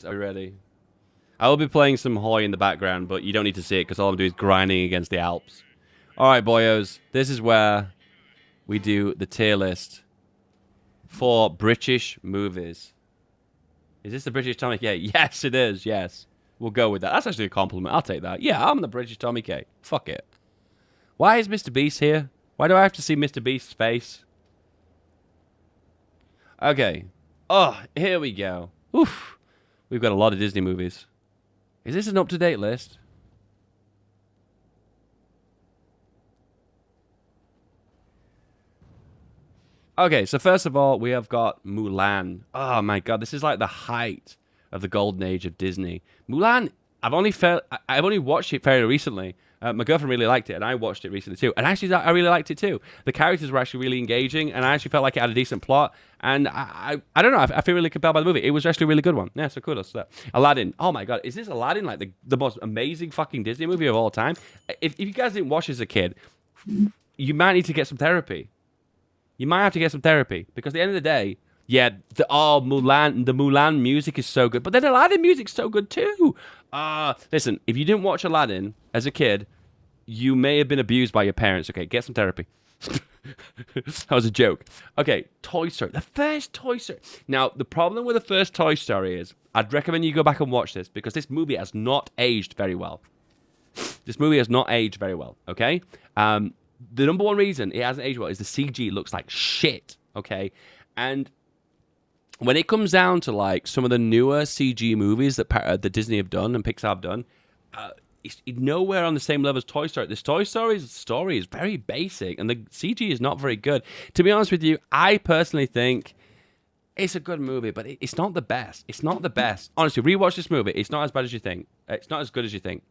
Are you ready? I will be playing some Hoy in the background, but you don't need to see it because all I'm doing is grinding against the Alps. All right, boyos. This is where we do the tier list for British movies. Is this the British Tommy K? Yes, it is. Yes. We'll go with that. That's actually a compliment. I'll take that. Yeah, I'm the British Tommy K. Fuck it. Why is Mr. Beast here? Why do I have to see Mr. Beast's face? Okay. Oh, here we go. Oof. We've got a lot of Disney movies. Is this an up-to-date list? Okay, so first of all, we have got Mulan. Oh my god, this is like the height of the golden age of Disney. Mulan, I've only watched it very recently. My girlfriend really liked it, and I watched it recently too. And actually, I really liked it too. The characters were actually really engaging, and I actually felt like it had a decent plot. And I don't know, I feel really compelled by the movie. It was actually a really good one. Yeah, so kudos to that. Aladdin. Oh my god, is this Aladdin like the most amazing fucking Disney movie of all time? If you guys didn't watch as a kid, you might need to get some therapy. You might have to get some therapy because at the end of the day, yeah, the Mulan music is so good, but then Aladdin music's so good too. Listen, if you didn't watch Aladdin as a kid, you may have been abused by your parents. Okay, get some therapy. That was a joke. Okay, Toy Story, the first Toy Story. Now, the problem with the first Toy Story is, I'd recommend you go back and watch this because this movie has not aged very well. This movie has not aged very well. Okay. The number one reason it hasn't aged well is the CG looks like shit, okay? And when it comes down to like some of the newer CG movies that Disney have done and Pixar have done, it's nowhere on the same level as Toy Story. This Toy Story's story is very basic, and the CG is not very good. To be honest with you, I personally think it's a good movie, but it's not the best. It's not the best. Honestly, rewatch this movie. It's not as bad as you think. It's not as good as you think.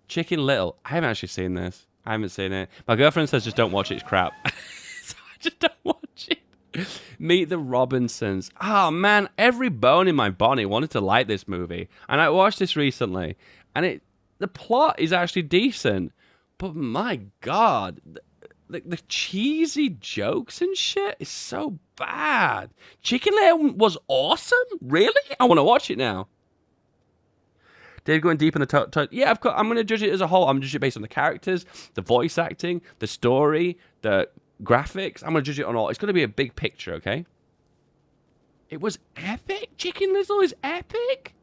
Chicken Little. I haven't actually seen this. I haven't seen it. My girlfriend says just don't watch it. It's crap. So I just don't watch it. Meet the Robinsons. Oh, man. Every bone in my body wanted to like this movie. And I watched this recently. And the plot is actually decent. But my God. The cheesy jokes and shit is so bad. Chicken Little was awesome? Really? I want to watch it now. They're going deep in the yeah, of course. I'm going to judge it as a whole. I'm going to judge it based on the characters, the voice acting, the story, the graphics. I'm going to judge it on all. It's going to be a big picture, okay? It was epic. Chicken Little is epic.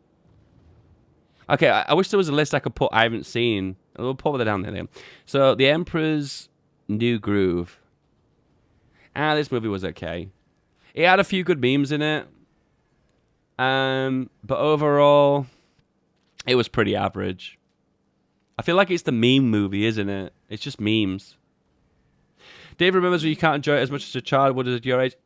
Okay, I wish there was a list I could put I haven't seen. We'll put that down there. So, The Emperor's New Groove. This movie was okay. It had a few good memes in it. But overall, it was pretty average. I feel like it's the meme movie, isn't it? It's just memes. Dave remembers when you can't enjoy it as much as a child would at your age.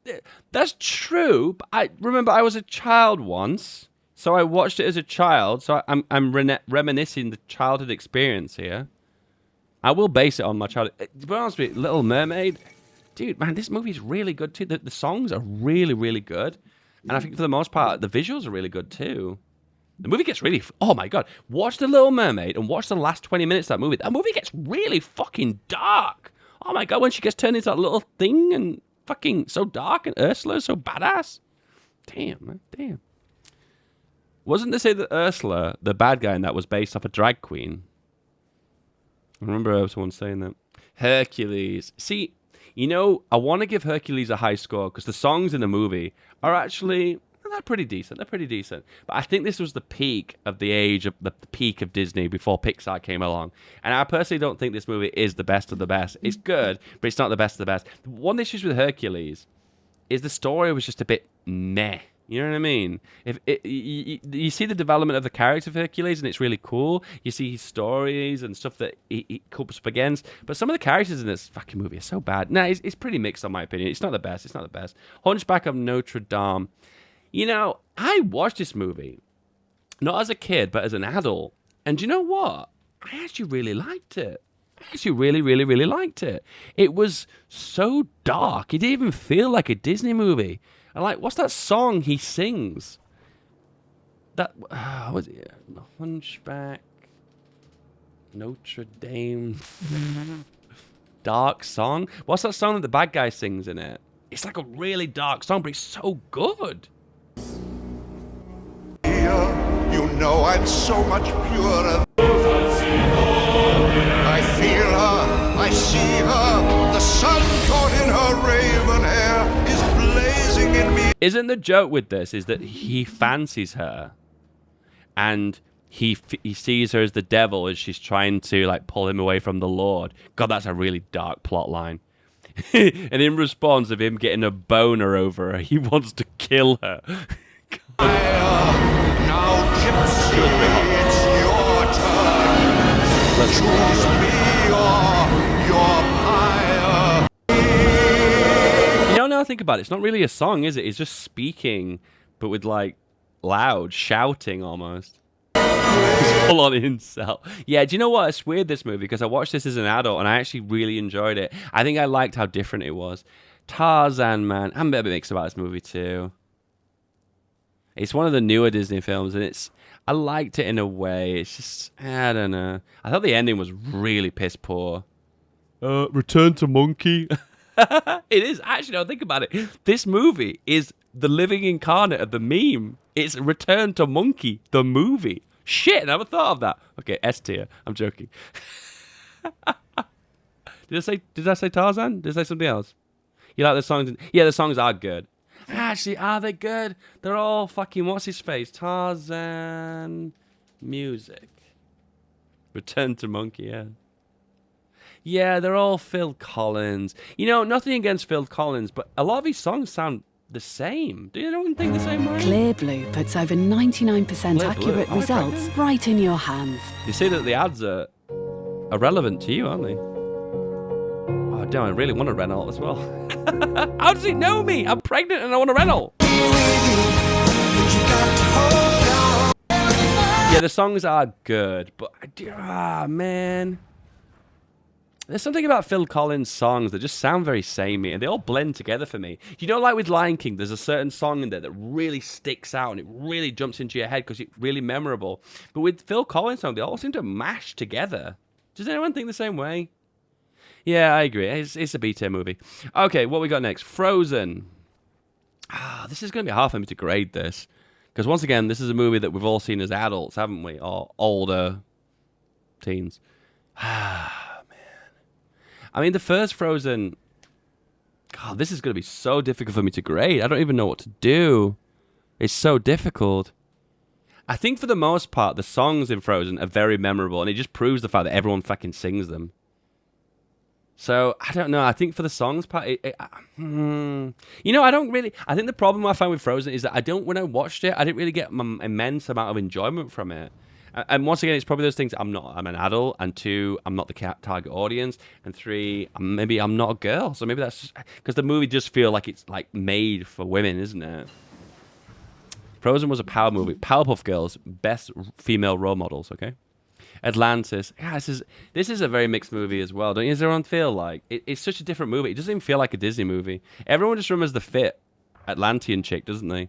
That's true, but I remember I was a child once, so I watched it as a child, so I'm reminiscing the childhood experience here. I will base it on my childhood. To be honest with you, Little Mermaid, dude, man, this movie's really good too. The songs are really, really good. And I think for the most part, the visuals are really good too. The movie gets really... Oh, my God. Watch The Little Mermaid and watch the last 20 minutes of that movie. That movie gets really fucking dark. Oh, my God. When she gets turned into that little thing and fucking so dark and Ursula's so badass. Damn, man. Damn. Wasn't to say that Ursula, the bad guy in that, was based off a drag queen? I remember someone saying that. Hercules. See, you know, I want to give Hercules a high score because the songs in the movie are actually... They're pretty decent. They're pretty decent. But I think this was the peak of the age of the peak of Disney before Pixar came along. And I personally don't think this movie is the best of the best. It's good, but it's not the best of the best. One issue with Hercules is the story was just a bit meh. You know what I mean? You see the development of the character of Hercules, and it's really cool. You see his stories and stuff that he copes up against. But some of the characters in this fucking movie are so bad. Nah, it's pretty mixed, in my opinion. It's not the best. It's not the best. Hunchback of Notre Dame. You know, I watched this movie, not as a kid, but as an adult. And you know what? I actually really liked it. I actually really, really, really liked it. It was so dark. It didn't even feel like a Disney movie. And like, what's that song he sings? That, was it? Hunchback, Notre Dame, dark song? What's that song that the bad guy sings in it? It's like a really dark song, but it's so good. You You know I'm so much purer. I feel her, I see her. The sun caught in her raven hair is blazing in me. Isn't the joke with this is that he fancies her, and he sees her as the devil as she's trying to like pull him away from the Lord. God, that's a really dark plot line. And in response of him getting a boner over her, he wants to kill her. Now, Gypsy, it's your turn. Choose me or your pyre. You know, now I think about it, it's not really a song, is it? It's just speaking, but with like loud shouting almost. He's full on incel. Yeah, do you know what? It's weird, this movie, because I watched this as an adult and I actually really enjoyed it. I think I liked how different it was. Tarzan, man. I'm a bit mixed about this movie too. It's one of the newer Disney films, and I liked it in a way. It's just, I don't know. I thought the ending was really piss poor. Return to Monkey. It is. Actually, no, think about it. This movie is the living incarnate of the meme. It's Return to Monkey, the movie. Shit, I never thought of that. Okay, S tier. I'm joking. Did I say Tarzan? Did I say something else? You like the songs? Yeah, the songs are good. Actually, are they good? They're all fucking, what's his face? Tarzan music. Return to Monkey, yeah. Yeah, they're all Phil Collins. You know, nothing against Phil Collins, but a lot of his songs sound the same. Do you anyone think the same way? Clear Blue puts over 99% accurate results right in your hands. You see that the ads are relevant to you, aren't they? Oh, damn, I really want a Renault as well. How does he know me? I'm pregnant and I want a Renault. Yeah, the songs are good, but man. There's something about Phil Collins' songs that just sound very samey, and they all blend together for me. You know, like with Lion King, there's a certain song in there that really sticks out, and it really jumps into your head because it's really memorable. But with Phil Collins' songs, they all seem to mash together. Does anyone think the same way? Yeah, I agree. It's a B-tier movie. Okay, what we got next? Frozen. This is going to be hard for me to grade this. Because once again, this is a movie that we've all seen as adults, haven't we? Or older teens. I mean, the first Frozen... God, this is going to be so difficult for me to grade. I don't even know what to do. It's so difficult. I think for the most part, the songs in Frozen are very memorable, and it just proves the fact that everyone fucking sings them. So, I don't know. I think for the songs part... You know, I don't really... I think the problem I find with Frozen is that when I watched it, I didn't really get an immense amount of enjoyment from it. And once again, it's probably those things. I'm an adult, and 2, I'm not the target audience, and 3, maybe I'm not a girl. So maybe that's because the movie just feel like it's like made for women, isn't it? Frozen was a power movie. Powerpuff Girls, best female role models. Okay, Atlantis. Yeah, this is a very mixed movie as well. Does everyone feel like it's such a different movie? It doesn't even feel like a Disney movie. Everyone just remembers the fit Atlantean chick, doesn't they?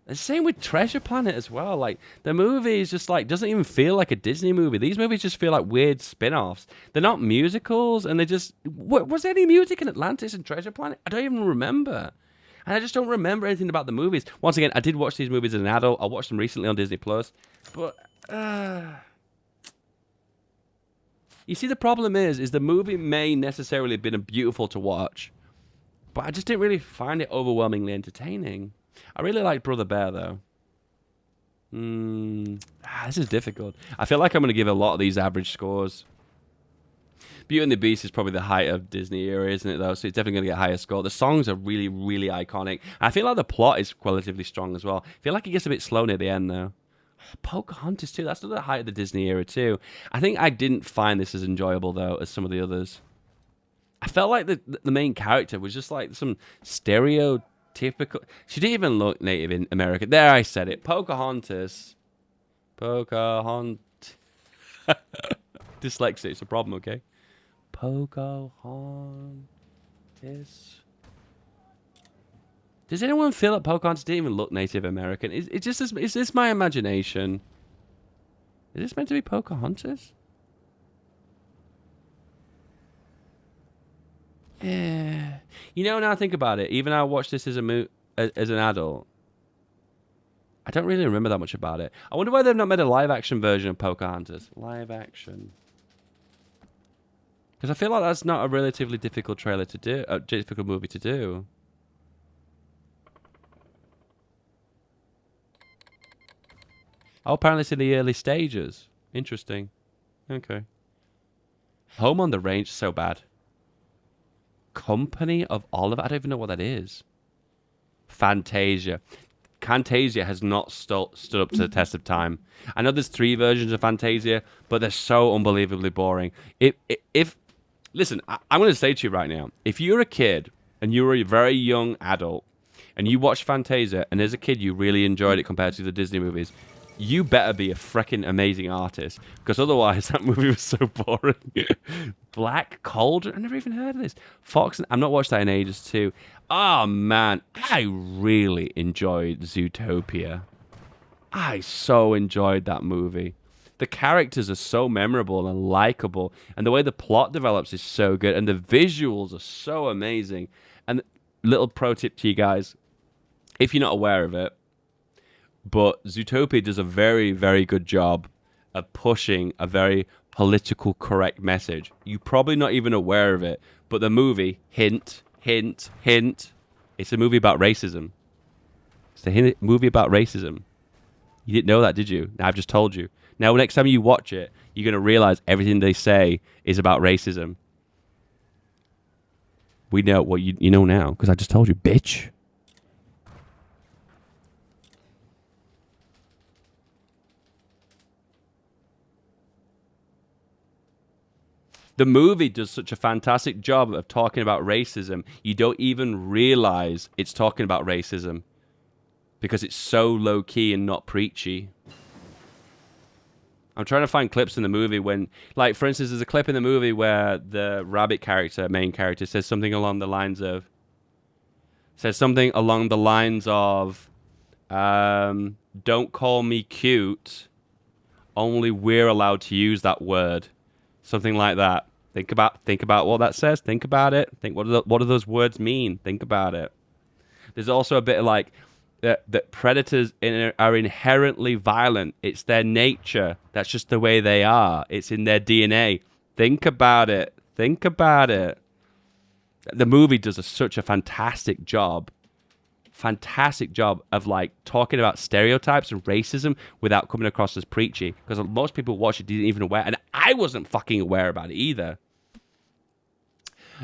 The same with Treasure Planet as well. Like, the movie is just like, doesn't even feel like a Disney movie. These movies just feel like weird spin-offs. They're not musicals, and they just... Was there any music in Atlantis and Treasure Planet? I don't even remember. And I just don't remember anything about the movies. Once again, I did watch these movies as an adult. I watched them recently on Disney+. But, you see, the problem is the movie may necessarily have been beautiful to watch, but I just didn't really find it overwhelmingly entertaining. I really like Brother Bear, though. This is difficult. I feel like I'm going to give a lot of these average scores. Beauty and the Beast is probably the height of Disney era, isn't it, though? So it's definitely going to get a higher score. The songs are really, really iconic. I feel like the plot is relatively strong as well. I feel like it gets a bit slow near the end, though. Pocahontas, too. That's not the height of the Disney era, too. I think I didn't find this as enjoyable, though, as some of the others. I felt like the main character was just like some stereotypical... She didn't even look Native in American. There, I said it. Pocahontas. Pocahontas. Dyslexia, it's a problem, okay? Pocahontas. Does anyone feel that Pocahontas didn't even look Native American? Is this my imagination? Is this meant to be Pocahontas? Yeah. You know, now I think about it, even I watched this as an adult, I don't really remember that much about it. I wonder why they've not made a live-action version of Pocahontas. Live action. Because I feel like that's not a relatively difficult trailer to do, a difficult movie to do. Oh, apparently it's in the early stages. Interesting. Okay. Home on the Range, so bad. Company of Oliver? I don't even know what that is. Fantasia. Fantasia has not stood up to the test of time. I know there's 3 versions of Fantasia, but they're so unbelievably boring. Listen, I'm going to say to you right now, if you're a kid and you're a very young adult and you watch Fantasia and as a kid you really enjoyed it compared to the Disney movies, you better be a freaking amazing artist, because otherwise that movie was so boring. Black Cauldron? I never even heard of this. Fox, I've not watched that in ages too. Oh man, I really enjoyed Zootopia. I so enjoyed that movie. The characters are so memorable and likable, and the way the plot develops is so good, and the visuals are so amazing. And little pro tip to you guys, if you're not aware of it, but Zootopia does a very, very good job of pushing a very political correct message. You're probably not even aware of it, but the movie, hint, hint, hint, it's a movie about racism. It's a movie about racism. You didn't know that, did you? Now I've just told you. Now, next time you watch it, you're going to realize everything they say is about racism. We know what you know now, because I just told you, bitch. The movie does such a fantastic job of talking about racism, you don't even realize it's talking about racism because it's so low-key and not preachy. I'm trying to find clips in the movie when, like, for instance, there's a clip in the movie where the rabbit character, main character, says something along the lines of, don't call me cute, only we're allowed to use that word. Something like that. Think about what that says. Think about it. Think what do those words mean? Think about it. There's also a bit of like that predators are inherently violent. It's their nature. That's just the way they are. It's in their DNA. Think about it. Think about it. The movie does such a fantastic job of like talking about stereotypes and racism without coming across as preachy, because most people watch it didn't even aware, and I wasn't fucking aware about it either.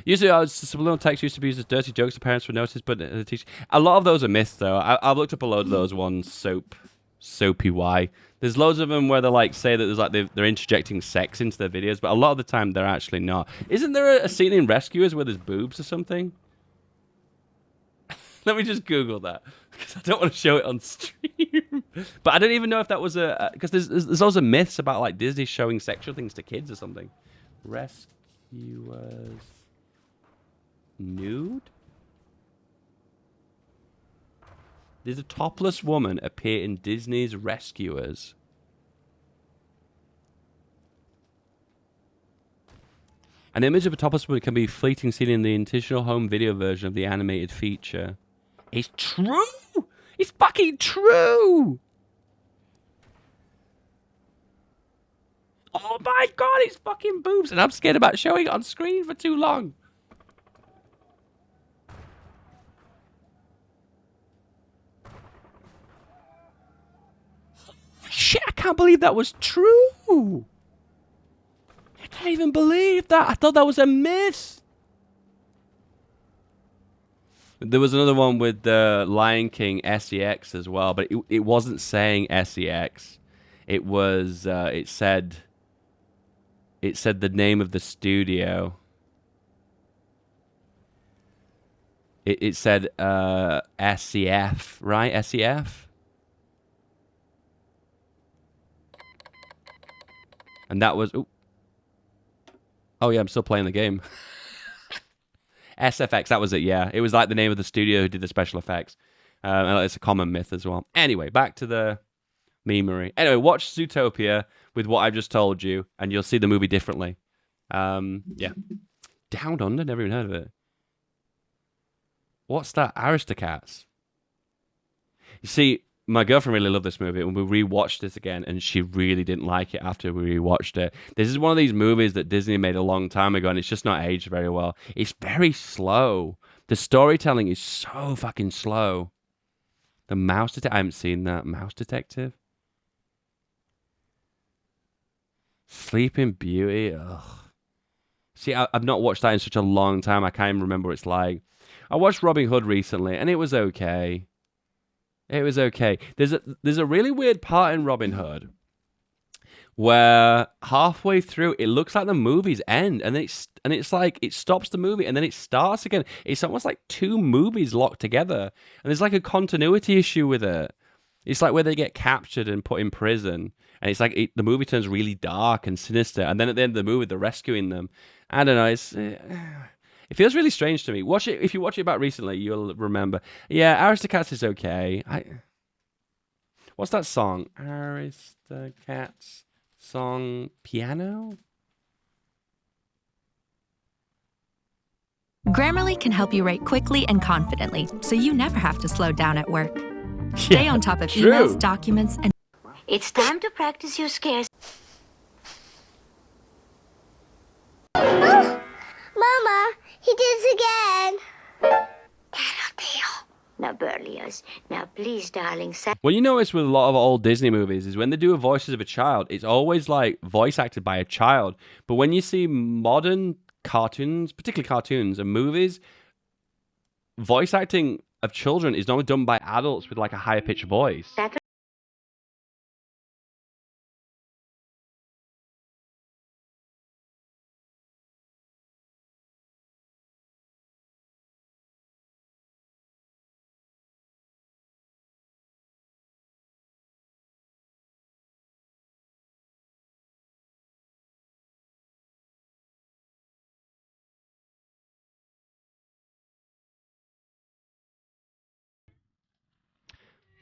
Usually, subliminal text used to be used as dirty jokes the parents would notice, but a lot of those are myths, though. I've looked up a load of those ones. Soapy Y. There's loads of them where they like say that there's like they're interjecting sex into their videos, but a lot of the time they're actually not. Isn't there a scene in Rescuers where there's boobs or something? Let me just Google that, because I don't want to show it on stream. But I don't even know if that was because there's also myths about like Disney showing sexual things to kids or something. Rescuers nude? There's a topless woman appear in Disney's Rescuers. An image of a topless woman can be fleeting seen in the intentional home video version of the animated feature. It's true! It's fucking true! Oh my god, it's fucking boobs, and I'm scared about showing it on screen for too long. Shit, I can't believe that was true! I can't even believe that. I thought that was a myth. There was another one with the Lion King SEX as well, but it wasn't saying SEX. It was it said the name of the studio. It said SCF, right? SEF. And that was oh yeah, I'm still playing the game. SFX, that was it, yeah. It was like the name of the studio who did the special effects. And it's a common myth as well. Anyway, back to the memery. Anyway, watch Zootopia with what I've just told you, and you'll see the movie differently. Yeah. Down Under? Never even heard of it. What's that? Aristocats. You see, my girlfriend really loved this movie, and we rewatched it again, and she really didn't like it after we rewatched it. This is one of these movies that Disney made a long time ago, and it's just not aged very well. It's very slow. The storytelling is so fucking slow. The Mouse Detective. I haven't seen that. Mouse Detective. Sleeping Beauty. Ugh. See, I've not watched that in such a long time. I can't even remember what it's like. I watched Robin Hood recently, and it was okay. It was okay. There's a really weird part in Robin Hood where halfway through it looks like the movie's end, and it's like it stops the movie and then it starts again. It's almost like two movies locked together, and there's like a continuity issue with it. It's like where they get captured and put in prison, and it's like the movie turns really dark and sinister, and then at the end of the movie they're rescuing them. I don't know. It feels really strange to me. Watch it if you watch it back recently. You'll remember. Yeah, Aristocats is okay. What's that song? Aristocats song piano. Grammarly can help you write quickly and confidently, so you never have to slow down at work. Stay on top of true. emails, documents, and... It's time to practice your scares. Mama, he did it again. Tattletale. Now, Berlioz. Now, please, darling. What you notice with a lot of old Disney movies is when they do voices of a child, it's always like voice acted by a child. But when you see modern cartoons, particularly cartoons and movies, voice acting of children is normally done by adults with like a higher pitched voice.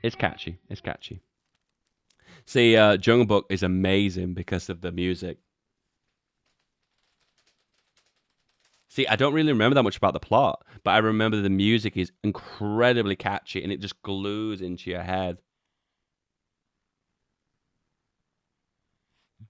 It's catchy. It's catchy. See, Jungle Book is amazing because of the music. See, I don't really remember that much about the plot, but I remember the music is incredibly catchy and it just glues into your head.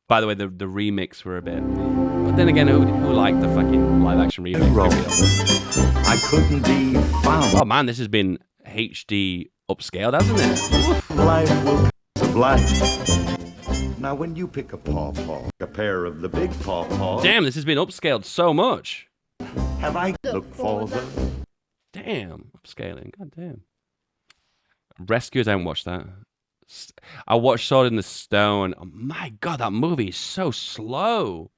By the way, the remix were a bit... But then again, who liked the fucking live-action remix? I couldn't be found. Oh man, this has been HD upscaled, hasn't it? Life will of life. Now, when you pick a pawpaw, a pair of the big pawpaws. Damn, this has been upscaled so much. Have I looked for them? Damn, upscaling. God damn. Rescuers, I haven't watched that. I watched Sword in the Stone. Oh my god, that movie is so slow.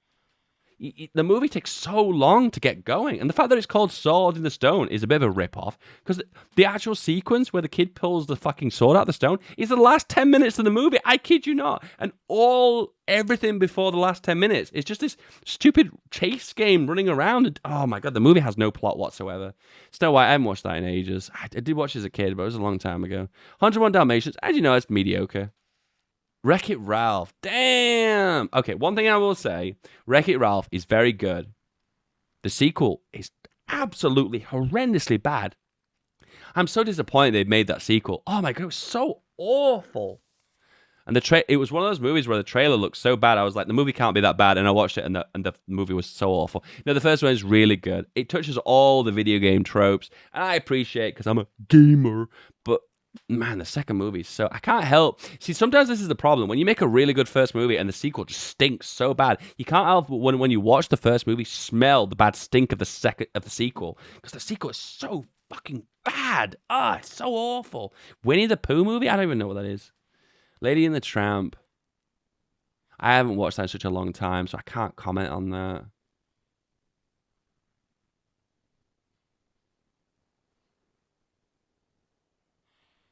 The movie takes so long to get going, and the fact that it's called Sword in the Stone is a bit of a rip-off, because the actual sequence where the kid pulls the fucking sword out of the stone is the last 10 minutes of the movie. I kid you not. And everything before the last 10 minutes is just this stupid chase game running around. And, oh my god, the movie has no plot whatsoever. Snow White, I haven't watched that in ages. I did watch it as a kid, but it was a long time ago. 101 Dalmatians, as you know, it's mediocre. Wreck-It Ralph. Damn. Okay, one thing I will say, Wreck-It Ralph is very good. The sequel is absolutely horrendously bad. I'm so disappointed they made that sequel. Oh my god, it was so awful. And it was one of those movies where the trailer looked so bad. I was like, the movie can't be that bad. And I watched it, and the movie was so awful. No, the first one is really good. It touches all the video game tropes, and I appreciate it because I'm a gamer. But man, the second movie is so... I can't help... See, sometimes this is the problem. When you make a really good first movie and the sequel just stinks so bad, you can't help but when you watch the first movie, smell the bad stink of the sequel. Because the sequel is so fucking bad. It's so awful. Winnie the Pooh movie? I don't even know what that is. Lady and the Tramp. I haven't watched that in such a long time, so I can't comment on that.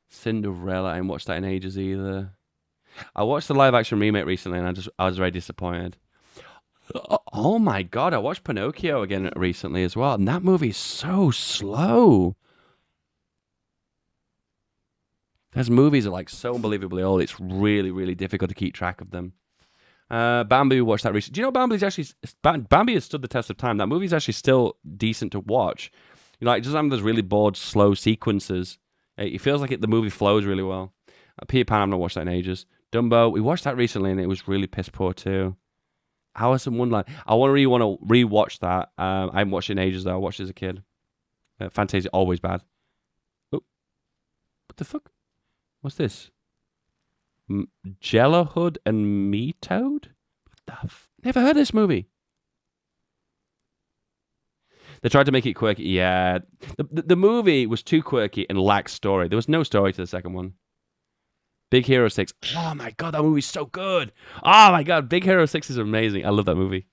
Cinderella, I haven't watched that in ages either. I watched the live action remake recently and I was very disappointed. Oh my god, I watched Pinocchio again recently as well, and that movie is so slow. Those movies are like so unbelievably old, it's really, really difficult to keep track of them. Bambi, watched that recently. Do you know Bambi has stood the test of time? That movie's actually still decent to watch. You know, it doesn't have those really bored, slow sequences. It feels like the movie flows really well. Peter Pan, I've not watched that in ages. Dumbo, we watched that recently and it was really piss poor too. Alice in Wonderland. I want to rewatch that. I haven't watched it in ages though. I watched it as a kid. Fantasia, always bad. Oh, what the fuck? What's this? Jello Hood and Me Toad? What the Never heard of this movie. They tried to make it quirky. Yeah. The movie was too quirky and lacked story. There was no story to the second one. Big Hero 6. Oh my god, that movie's so good. Oh my god, Big Hero 6 is amazing. I love that movie.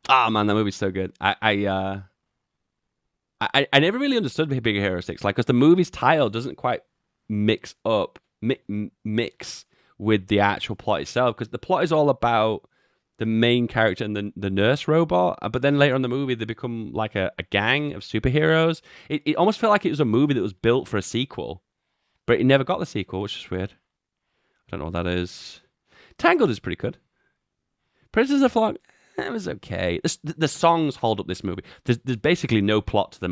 Oh man, that movie's so good. I never really understood Big Hero 6, like, because the movie's title doesn't quite mix with the actual plot itself, because the plot is all about the main character and the nurse robot, but then later in the movie they become like a gang of superheroes. It almost felt like it was a movie that was built for a sequel, but it never got the sequel, which is weird. I don't know what that is. Tangled is pretty good. Princess of Flock, it was okay. The songs hold up this movie. There's basically no plot to the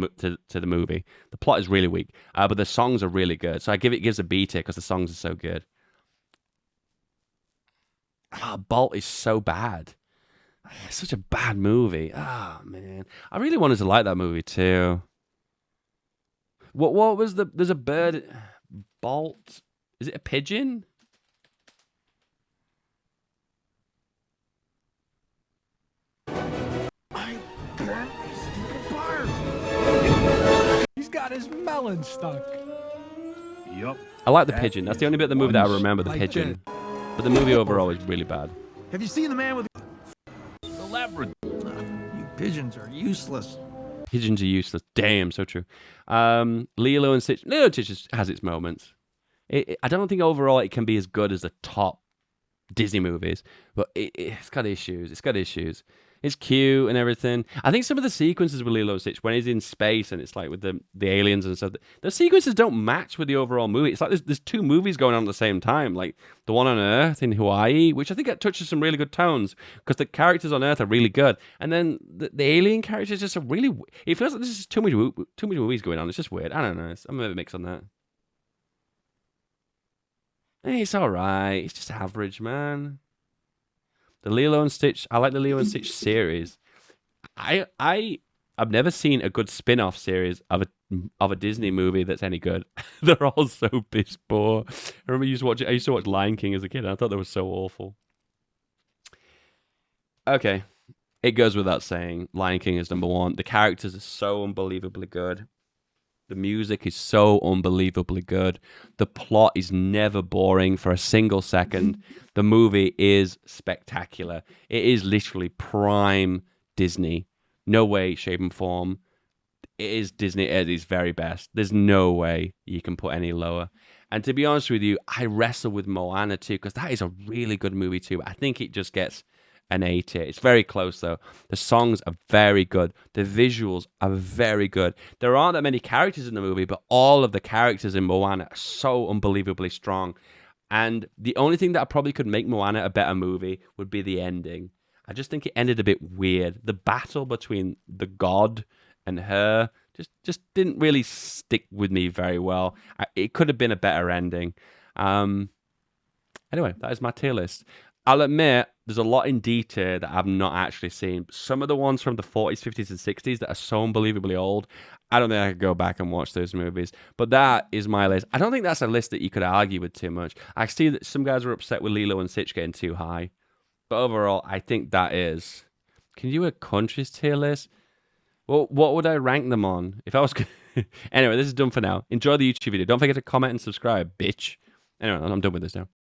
movie. The plot is really weak, but the songs are really good. So it gives a B tier because the songs are so good. Bolt is so bad. It's such a bad movie. Oh man, I really wanted to like that movie too. What was there's a bird. Bolt. Is it a pigeon? He's got his melon stuck. Yup. I like the pigeon. That's the only bit of the movie that I remember, the pigeon. But the movie overall is really bad. Have you seen the man with the leopard? You pigeons are useless. Pigeons are useless. Damn, so true. Lilo and Stitch. Lilo and Stitch has its moments. I don't think overall it can be as good as the top Disney movies, but it's got issues. It's got issues. It's cute and everything. I think some of the sequences with Lilo and Stitch, when he's in space and it's like with the aliens and stuff, those sequences don't match with the overall movie. It's like there's two movies going on at the same time, like the one on Earth in Hawaii, which I think it touches some really good tones because the characters on Earth are really good, and then the alien characters just are really. It feels like there's just too many movies going on. It's just weird. I don't know. I'm a bit mixed on that. Hey, it's all right. It's just average, man. The Lilo and Stitch, I like the Lilo and Stitch series. I've never seen a good spin-off series of a Disney movie that's any good. They're all so piss poor. I remember I used to watch Lion King as a kid, and I thought they were so awful. Okay, it goes without saying, Lion King is number one. The characters are so unbelievably good. The music is so unbelievably good. The plot is never boring for a single second. The movie is spectacular. It is literally prime Disney. No way, shape, and form. It is Disney at its very best. There's no way you can put any lower. And to be honest with you, I wrestle with Moana too, because that is a really good movie too. I think it just gets an A tier. It's very close though. The songs are very good. The visuals are very good. There aren't that many characters in the movie, but all of the characters in Moana are so unbelievably strong. And the only thing that probably could make Moana a better movie would be the ending. I just think it ended a bit weird. The battle between the god and her just didn't really stick with me very well. It could have been a better ending. Anyway, that is my tier list. I'll admit, there's a lot in D tier that I've not actually seen. Some of the ones from the 40s, 50s, and 60s that are so unbelievably old, I don't think I could go back and watch those movies. But that is my list. I don't think that's a list that you could argue with too much. I see that some guys were upset with Lilo and Stitch getting too high. But overall, I think that is. Can you do a countries tier list? Well, what would I rank them on? If I was... Anyway, this is done for now. Enjoy the YouTube video. Don't forget to comment and subscribe, bitch. Anyway, I'm done with this now.